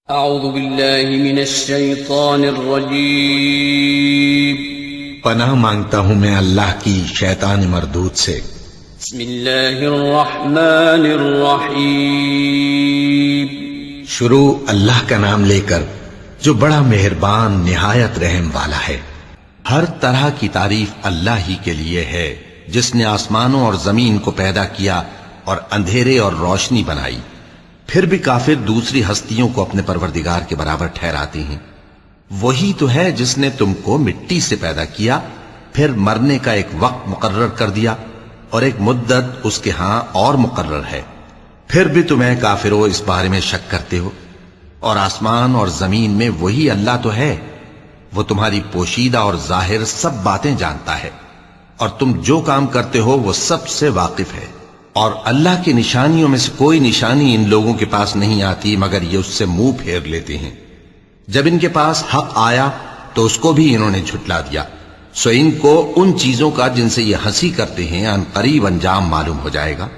اعوذ باللہ من الشیطان الرجیم پناہ مانگتا ہوں میں اللہ کی شیطان مردود سے۔ بسم اللہ الرحمن الرحیم شروع اللہ کا نام لے کر جو بڑا مہربان نہایت رحم والا ہے۔ ہر طرح کی تعریف اللہ ہی کے لیے ہے جس نے آسمانوں اور زمین کو پیدا کیا اور اندھیرے اور روشنی بنائی۔ پھر بھی کافر دوسری ہستیوں کو اپنے پروردگار کے برابر ٹھہراتے ہیں۔ وہی تو ہے جس نے تم کو مٹی سے پیدا کیا، پھر مرنے کا ایک وقت مقرر کر دیا اور ایک مدت اس کے ہاں اور مقرر ہے۔ پھر بھی تمہیں کافروں اس بارے میں شک کرتے ہو، اور آسمان اور زمین میں وہی اللہ تو ہے۔ وہ تمہاری پوشیدہ اور ظاہر سب باتیں جانتا ہے، اور تم جو کام کرتے ہو وہ سب سے واقف ہے۔ اور اللہ کی نشانیوں میں سے کوئی نشانی ان لوگوں کے پاس نہیں آتی مگر یہ اس سے منہ پھیر لیتے ہیں۔ جب ان کے پاس حق آیا تو اس کو بھی انہوں نے جھٹلا دیا، سو ان کو ان چیزوں کا جن سے یہ ہنسی کرتے ہیں ان قریب انجام معلوم ہو جائے گا۔